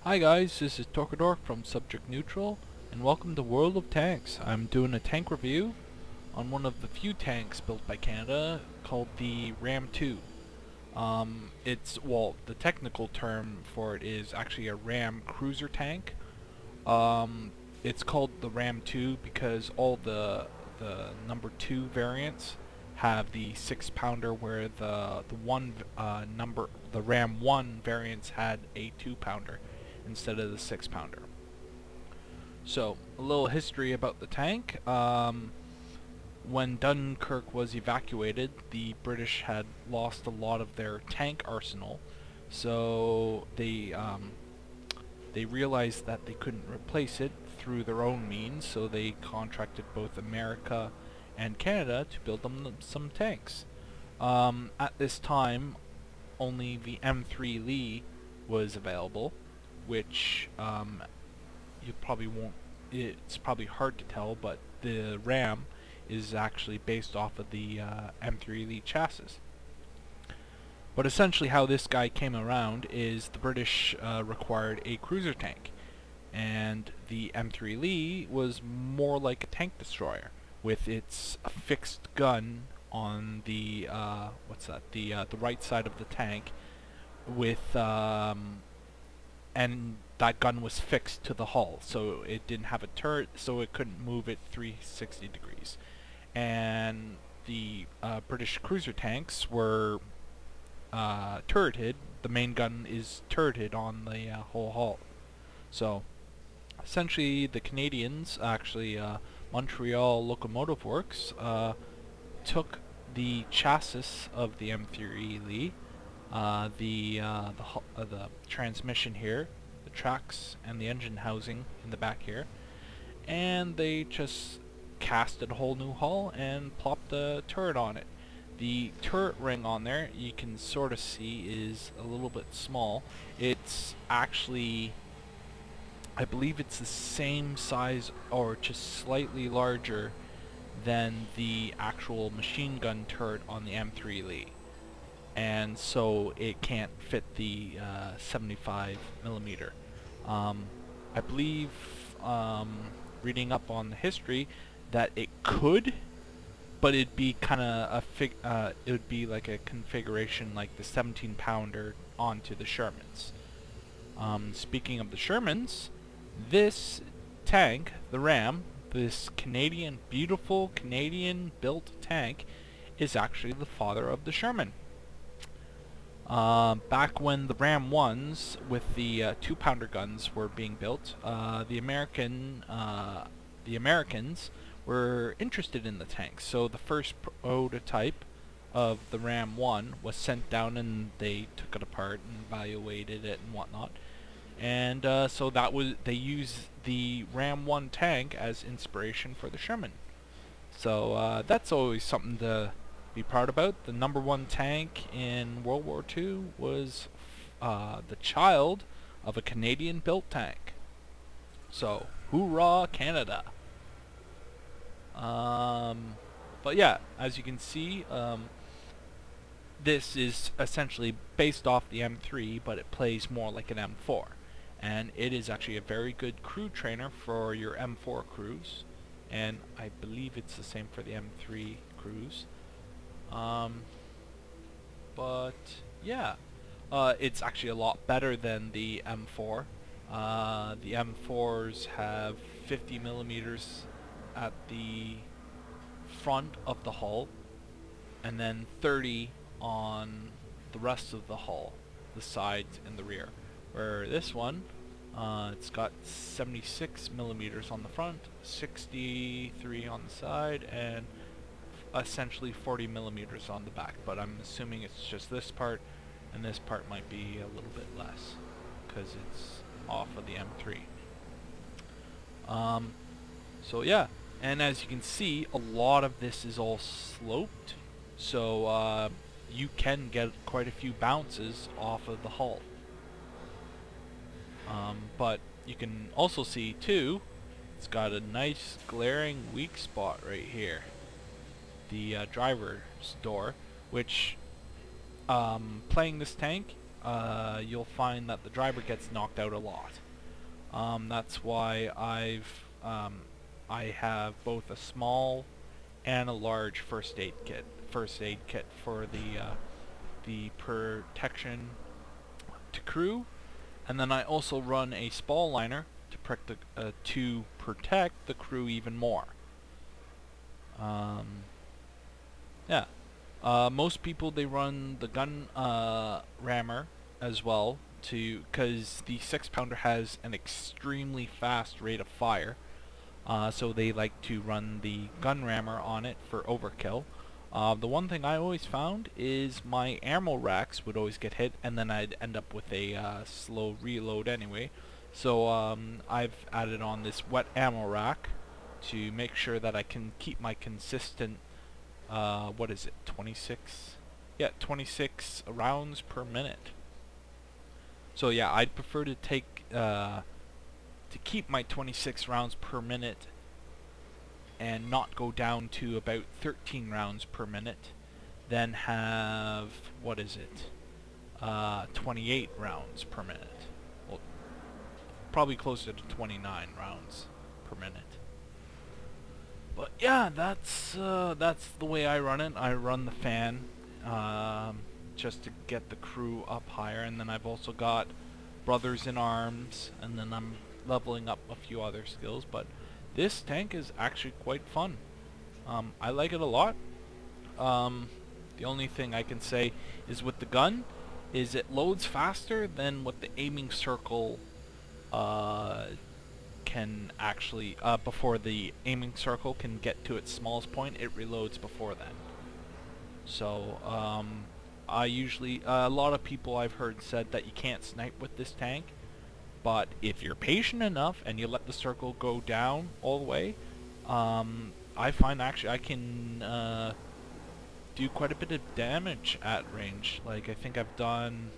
Hi guys, this is Tork from Subject Neutral, and welcome to World of Tanks. I'm doing a tank review on one of the few tanks built by Canada called the Ram 2. The technical term for it is actually a Ram cruiser tank. It's called the Ram 2 because all the number 2 variants have the 6-pounder, where the Ram 1 variants had a 2-pounder instead of the 6-pounder. So, a little history about the tank. When Dunkirk was evacuated, the British had lost a lot of their tank arsenal, so they realized that they couldn't replace it through their own means, so they contracted both America and Canada to build them some tanks. At this time, only the M3 Lee was available, which you probably won't. It's probably hard to tell, but the Ram is actually based off of the M3 Lee chassis. But essentially, how this guy came around is the British required a cruiser tank, and the M3 Lee was more like a tank destroyer with its fixed gun on the the right side of the tank, with and that gun was fixed to the hull, so it didn't have a turret, so it couldn't move it 360 degrees. And the British cruiser tanks were turreted. The main gun is turreted on the whole hull. So essentially, the Canadians, actually Montreal Locomotive Works, took the chassis of the M3 Lee, the transmission here, the tracks, and the engine housing in the back here, and they just casted a whole new hull and plopped the turret on it. The turret ring on there, you can sort of see, is a little bit small. It's actually, I believe it's the same size or just slightly larger than the actual machine gun turret on the M3 Lee, and so it can't fit the 75 millimeter. I believe, reading up on the history, that it could, but it'd be kind of it would be like a configuration like the 17-pounder onto the Shermans. Speaking of the Shermans, this tank, the Ram, this beautiful Canadian-built tank, is actually the father of the Sherman. Back when the Ram 1s with the 2-pounder guns were being built, the Americans were interested in the tank. So the first prototype of the Ram 1 was sent down, and they took it apart and evaluated it and whatnot. And so they used the Ram 1 tank as inspiration for the Sherman. So that's always something to be proud about. The number 1 tank in World War II was the child of a Canadian-built tank. So, hoorah, Canada! But yeah, as you can see, this is essentially based off the M3, but it plays more like an M4. And it is actually a very good crew trainer for your M4 crews, and I believe it's the same for the M3 crews. But yeah, it's actually a lot better than the M4. The M4s have 50 millimeters at the front of the hull, and then 30 on the rest of the hull, the sides and the rear. Where this one, it's got 76 millimeters on the front, 63 on the side, and essentially 40 millimeters on the back. But I'm assuming it's just this part, and this part might be a little bit less because it's off of the M3. So yeah, and as you can see, a lot of this is all sloped, so you can get quite a few bounces off of the hull. But you can also see too, it's got a nice glaring weak spot right here, the driver's door, which playing this tank, you'll find that the driver gets knocked out a lot. That's why I have both a small and a large first aid kit. First aid kit for the protection to crew, and then I also run a spall liner to protect the crew even more. Yeah. Most people, they run the gun rammer as well, because the 6-pounder has an extremely fast rate of fire. So they like to run the gun rammer on it for overkill. The one thing I always found is my ammo racks would always get hit, and then I'd end up with a slow reload anyway. So I've added on this wet ammo rack to make sure that I can keep my consistent, what is it, 26? Yeah, 26 rounds per minute. So yeah, I'd prefer to keep my 26 rounds per minute and not go down to about 13 rounds per minute, then have, what is it, 28 rounds per minute. Well, probably closer to 29 rounds per minute. But yeah, that's the way I run it. I run the fan just to get the crew up higher, and then I've also got brothers in arms, and then I'm leveling up a few other skills. But this tank is actually quite fun. I like it a lot. The only thing I can say is with the gun is it loads faster than what the aiming circle can actually, before the aiming circle can get to its smallest point, it reloads before then. So I usually, a lot of people I've heard said that you can't snipe with this tank, but if you're patient enough and you let the circle go down all the way, I find actually I can do quite a bit of damage at range. Like, I think I've done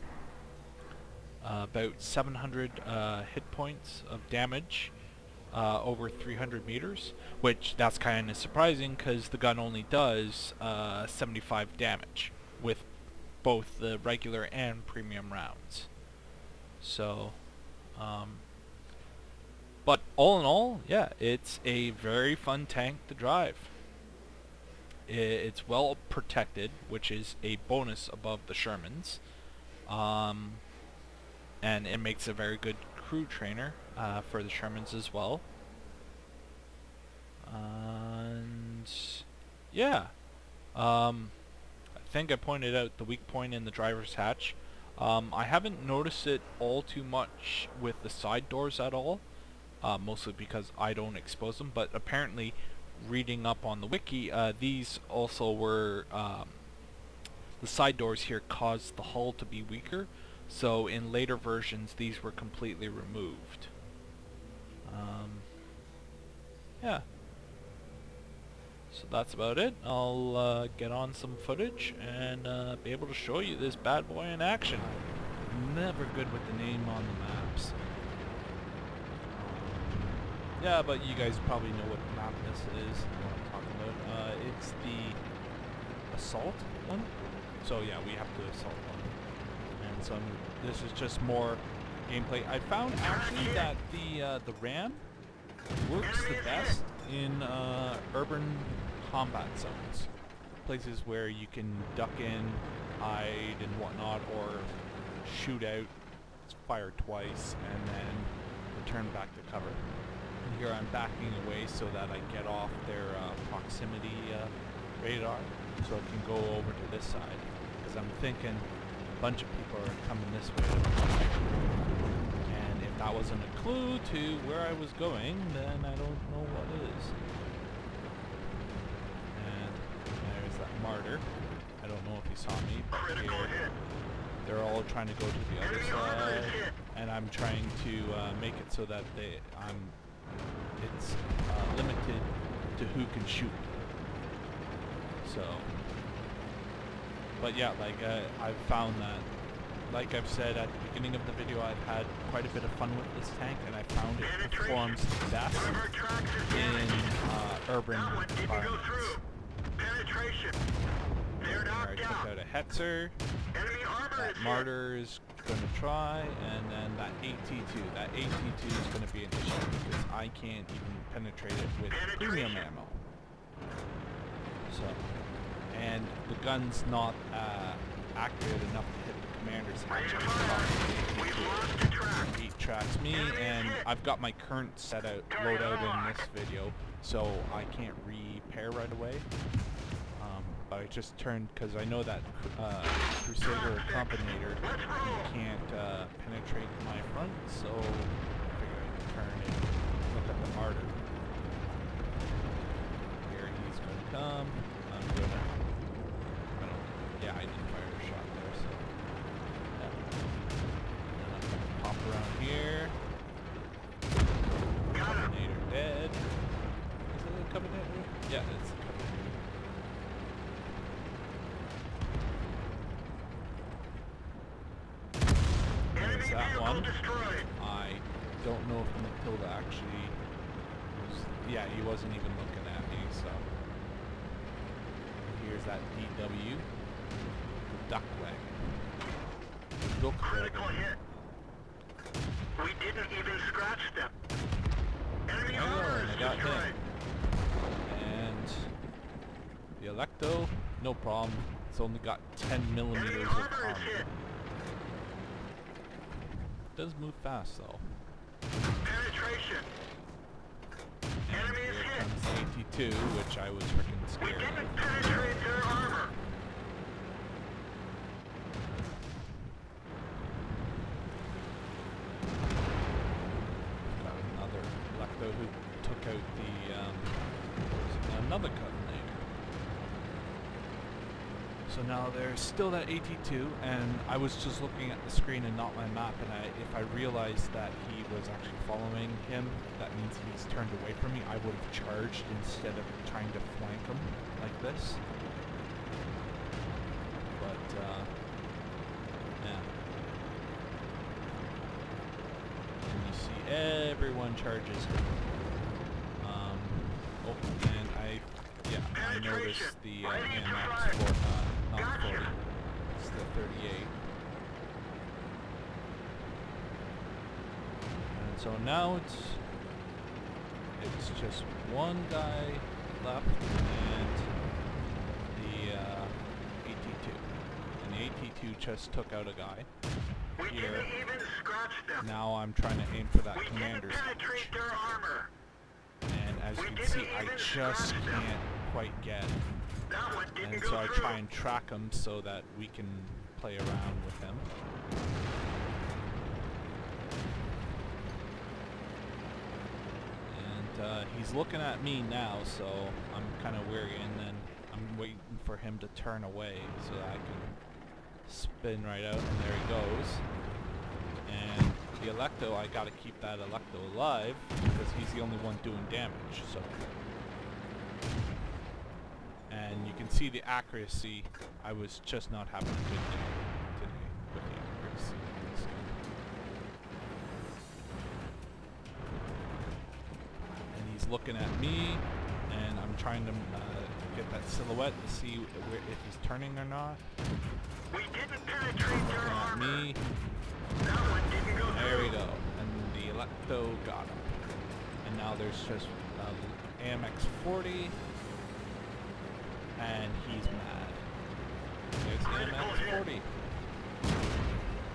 about 700 hit points of damage over 300 meters, which that's kind of surprising because the gun only does 75 damage with both the regular and premium rounds. So but all in all, yeah, it's a very fun tank to drive. It's well protected, which is a bonus above the Shermans, and it makes a very good crew trainer for the Shermans as well. And yeah, I think I pointed out the weak point in the driver's hatch. I haven't noticed it all too much with the side doors at all, mostly because I don't expose them, but apparently reading up on the wiki, these also were, the side doors here caused the hull to be weaker, so in later versions these were completely removed. Yeah. So that's about it. I'll get on some footage and be able to show you this bad boy in action. Never good with the name on the maps. Yeah, but you guys probably know what map this is, what I'm talking about. It's the assault one. So yeah, we have to assault one. And so this is just more gameplay. I found actually that the RAM works the best in urban combat zones, places where you can duck in, hide and whatnot, or shoot out, fire twice, and then return back to cover. And here I'm backing away so that I get off their proximity radar, so I can go over to this side, because I'm thinking a bunch of people are coming this way. And if that wasn't a clue to where I was going, then I don't know what is. And there's that martyr. I don't know if he saw me, but here they're all trying to go to the other side, and I'm trying to make it so that it's limited to who can shoot. So, but yeah, like I've found that, like I've said at the beginning of the video, I've had quite a bit of fun with this tank, and I found it performs best in urban environments. There I took out a Hetzer. That martyr is going to try, and then that AT2. That AT2 is going to be an issue because I can't even penetrate it with premium ammo. So, and the gun's not accurate enough to hit the commander's hatch. He tracks me, and I've got my current loadout in this video, so I can't repair right away. But I just turned, because I know that Crusader Combinator can't penetrate my front, so I figured I'd turn and look at the martyr. Here he's going to come. I'm going to... Yeah, I didn't fire a shot there, so... Yeah. And I'm going to pop around here. Combinator dead. Is it a Combinator? Yeah, it's a Combinator. There's that one. I don't know if Matilda actually was... Yeah, he wasn't even looking at me, so... Here's that DW. The duck wagon. Critical hit. We didn't even scratch them. Enemy armor is destroyed. And the Electo, no problem. It's only got 10 millimeters of armor. It does move fast though. Penetration. And Enemy is here hit. comes the AT2, which I was freaking We scared didn't of. penetrate their armor. Got another Electo who took out the another Covenant. So now there's still that AT2, and I was just looking at the screen and not my map, and if I realized that he was actually following him, that means he's turned away from me. I would have charged instead of trying to flank him like this. But, yeah. And you see everyone charges him. Oh, and I noticed the AMX not 40. It's the 38. And so now it's just one guy left, and the AT2. And the AT2 just took out a guy. We Here. didn't even scratch them. Now I'm trying to aim for that We didn't commander's penetrate hatch. their armor. And as you We can didn't see, I even just scratch them. can't quite get. That one didn't And go so I through. try and track him so that we can play around with him. And he's looking at me now, so I'm kind of weary, and then I'm waiting for him to turn away so that I can spin right out, and there he goes. And the Electo, I gotta keep that Electo alive because he's the only one doing damage, so. And you can see the accuracy. I was just not having a good day today with the accuracy of this gun. And he's looking at me, and I'm trying to get that silhouette to see if he's turning or not. We didn't penetrate their Looking at armor. me. That one didn't go through. There we go. And the Electo got him. And now there's just AMX 40. And he's mad. There's AMX 40.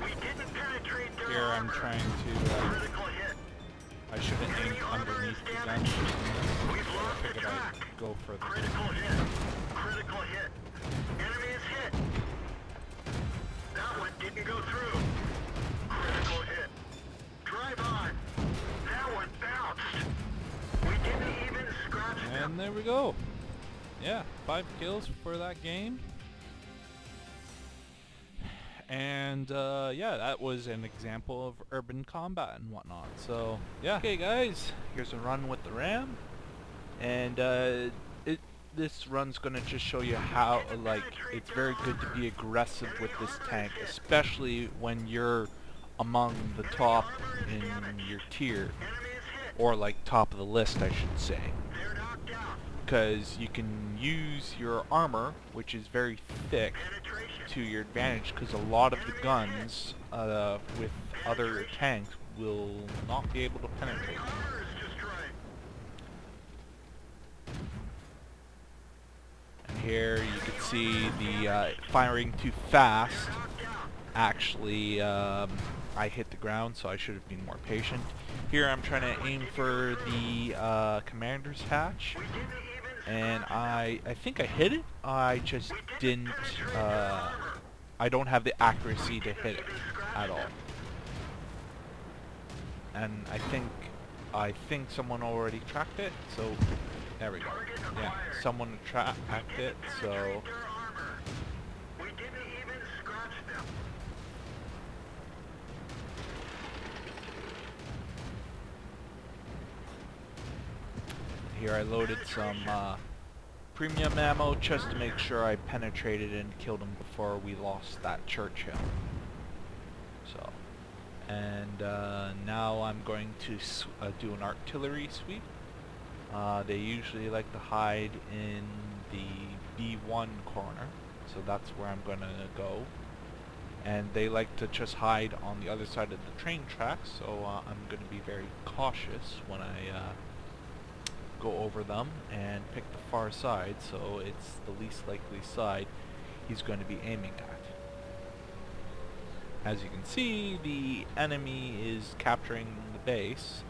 We didn't penetrate their Here I'm armor. trying to... Critical hit. I should have Enemy aimed armor underneath is the gun. damaged. So We've I lost the figured track. I'd go for the... Critical hit. Critical hit. Enemy is hit. That one didn't go through. Critical hit. Drive on. That one bounced. We didn't even scratch them. And there we go. Yeah, 5 kills for that game. And yeah, that was an example of urban combat and whatnot. So yeah. Okay guys, here's a run with the Ram. And this run's gonna just show you how, like, it's very good to be aggressive with this tank, especially when you're among the top in your tier, or like top of the list I should say, They're knocked out. because you can use your armor, which is very thick, Penetration. to your advantage, because a lot of the guns with other tanks will not be able to penetrate. And here you can see the firing too fast. Actually, I hit the ground, so I should have been more patient. Here I'm trying to aim for the commander's hatch, and I think I hit it. I just didn't. I don't have the accuracy to hit it at all. And I think someone already tracked it. So there we go. Yeah, someone tracked it. So. Here I loaded some premium ammo just to make sure I penetrated and killed him before we lost that Churchill. So, and now I'm going to do an artillery sweep. They usually like to hide in the B1 corner, so that's where I'm going to go. And they like to just hide on the other side of the train tracks, so I'm going to be very cautious when I go over them and pick the far side, so it's the least likely side he's going to be aiming at. As you can see, the enemy is capturing the base,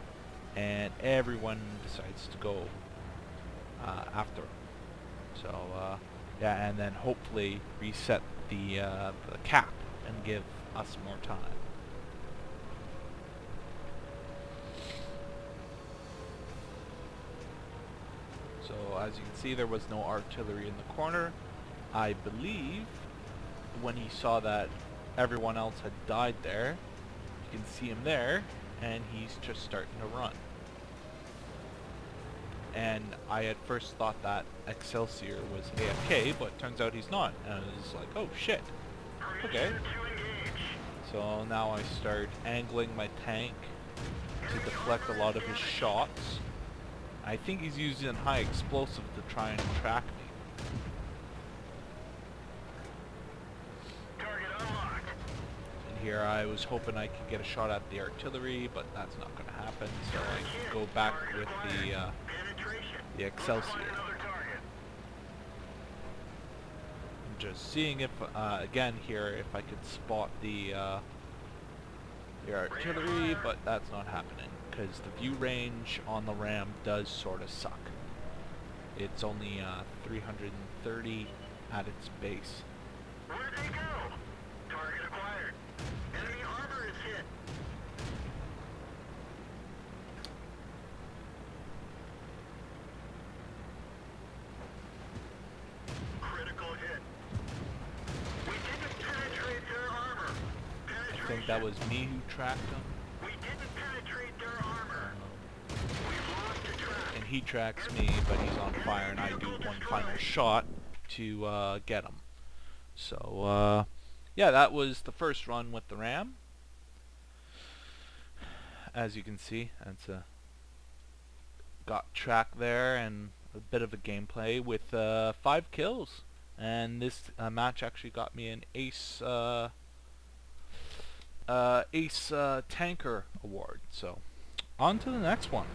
and everyone decides to go after him. So yeah, and then hopefully reset the cap and give us more time. So as you can see, there was no artillery in the corner. I believe when he saw that everyone else had died there, you can see him there, and he's just starting to run. And I at first thought that Excelsior was AFK, but turns out he's not. And I was like, oh shit. Okay. So now I start angling my tank to deflect a lot of his shots. I think he's using high explosive to try and track me. And here I was hoping I could get a shot at the artillery, but that's not going to happen. So I go back with the Excelsior. I'm just seeing if again here if I could spot the artillery, but that's not happening, because the view range on the Ram does sort of suck. It's only 330 at its base. Where'd they go? Target acquired. Enemy armor is hit. Critical hit. We didn't penetrate their armor. I think that was me who tracked him. We didn't penetrate their armor. We lost the track. And he tracks me, but he's on fire, and I do one final shot to get him. So yeah, that was the first run with the Ram. As you can see, it's got track there and a bit of a gameplay with 5 kills. And this match actually got me an ace tanker award. So on to the next one.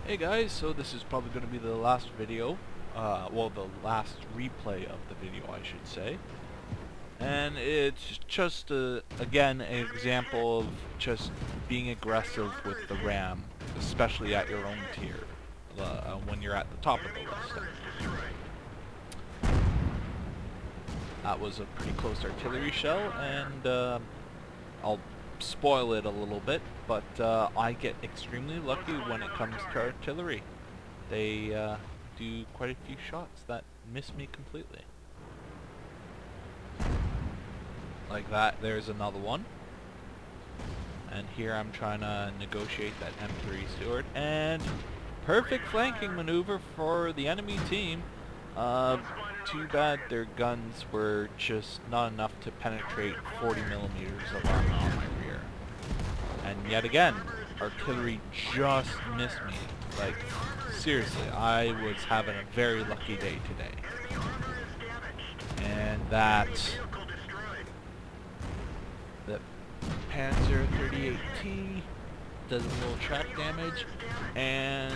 Hey guys, so this is probably going to be the last video, well, the last replay of the video, I should say. And it's just again an example of just being aggressive with the Ram, especially at your own tier, when you're at the top of the list. That was a pretty close artillery shell, and I'll spoil it a little bit, but I get extremely lucky when it comes to artillery. They do quite a few shots that miss me completely. Like that, there's another one. And here I'm trying to negotiate that M3 Stewart, and perfect flanking maneuver for the enemy team. Too bad their guns were just not enough to penetrate 40 millimeters of armor on my rear. And yet again, artillery just missed me. Like, seriously, I was having a very lucky day today. And that Panzer 38T does a little track damage, and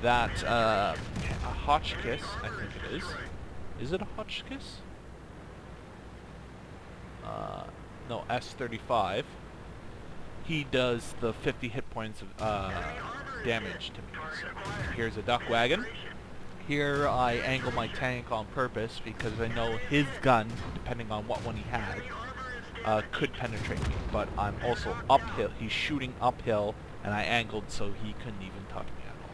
that a Hotchkiss, I think it is. Is it a Hotchkiss? No, S35. He does the 50 hit points of damage to me. So here's a duck wagon. Here I angle my tank on purpose because I know his gun, depending on what one he had, could penetrate me. But I'm also uphill. He's shooting uphill, and I angled so he couldn't even touch me at all.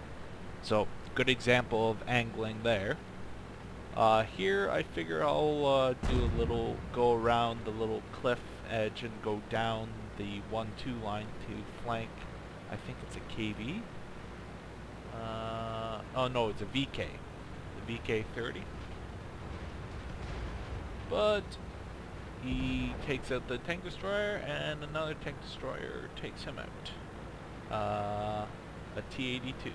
So good example of angling there. Here I figure I'll do a little go around the little cliff edge and go down the 1-2 line to flank. I think it's a KV. Oh no, it's a VK. The VK-30. But he takes out the tank destroyer, and another tank destroyer takes him out. A T-82.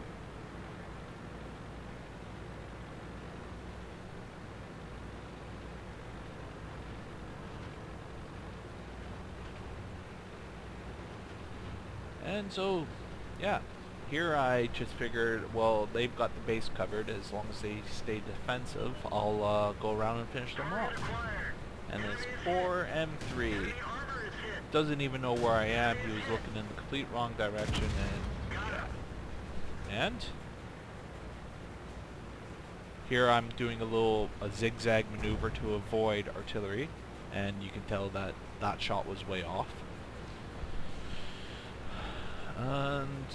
And so, yeah, here I just figured, well, they've got the base covered. As long as they stay defensive, I'll go around and finish them off. And this poor M3 doesn't even know where I am. He was looking in the complete wrong direction, and yeah. And here I'm doing a zigzag maneuver to avoid artillery, and you can tell that that shot was way off. And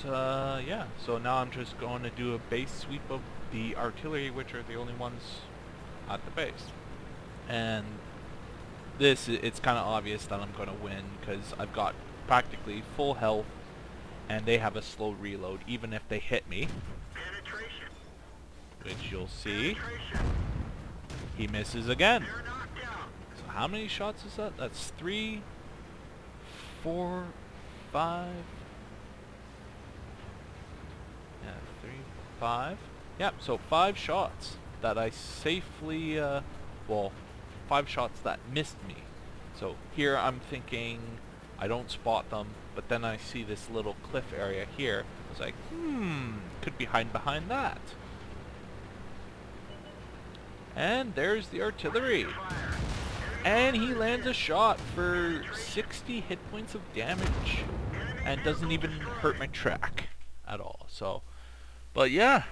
yeah, so now I'm just going to do a base sweep of the artillery, which are the only ones at the base. And this, it's kind of obvious that I'm going to win because I've got practically full health, and they have a slow reload even if they hit me, which you'll see. He misses again. So how many shots is that? That's 3, 4, 5. Yeah, 3, 5. Yep, so 5 shots that I safely, well, 5 shots that missed me. So here I'm thinking I don't spot them, but then I see this little cliff area here. I was like, could be hiding behind that. And there's the artillery. And he lands a shot for 60 hit points of damage and doesn't even hurt my track at all. So, but yeah.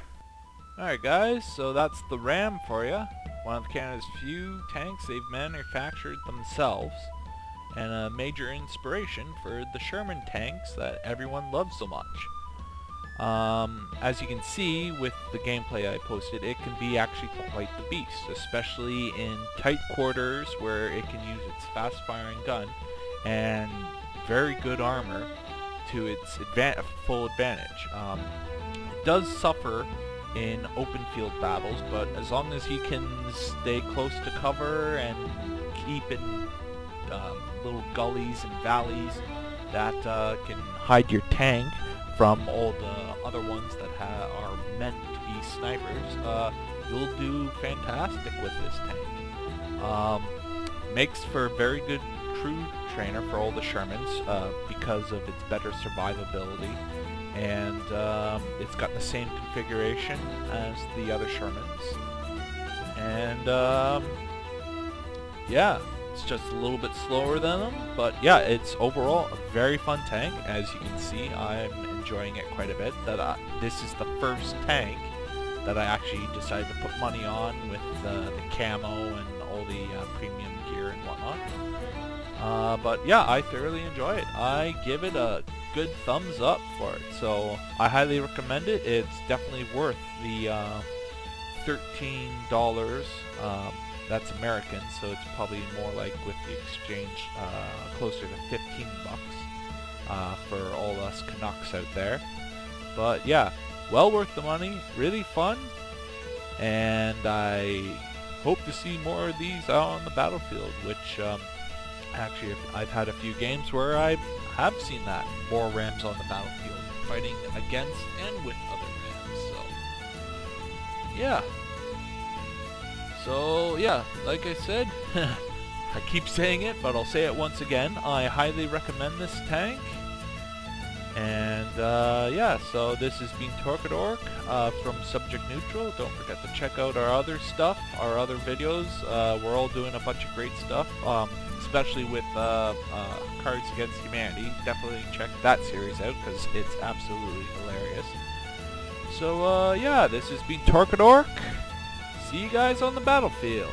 Alright guys, so that's the Ram for you. One of Canada's few tanks they've manufactured themselves, and a major inspiration for the Sherman tanks that everyone loves so much. As you can see with the gameplay I posted, it can be actually quite the beast, especially in tight quarters where it can use its fast-firing gun and very good armor to its full advantage. It does suffer in open field battles, but as long as you can stay close to cover and keep in little gullies and valleys that can hide your tank from all the other ones that are meant to be snipers, you'll do fantastic with this tank. Makes for a very good crew trainer for all the Shermans because of its better survivability, and it's got the same configuration as the other Shermans, and yeah, it's just a little bit slower than them, but yeah, it's overall a very fun tank. As you can see, I'm enjoying it quite a bit. This is the first tank that I actually decided to put money on with the camo and all the premium gear and whatnot. But yeah, I thoroughly enjoy it. I give it a good thumbs up for it, so I highly recommend it. It's definitely worth the $13. That's American, so it's probably more like with the exchange closer to 15 bucks for all us Canucks out there. But yeah, well worth the money, really fun, and I hope to see more of these out on the battlefield, which actually I've had a few games where I have seen that, more Rams on the battlefield, fighting against and with other Rams, so yeah. So yeah, like I said, I keep saying it, but I'll say it once again. I highly recommend this tank. And yeah, so this has been Tork from Subject Neutral. Don't forget to check out our other stuff, our other videos. We're all doing a bunch of great stuff, especially with Cards Against Humanity. Definitely check that series out because it's absolutely hilarious. So yeah, this has been Tork. See you guys on the battlefield.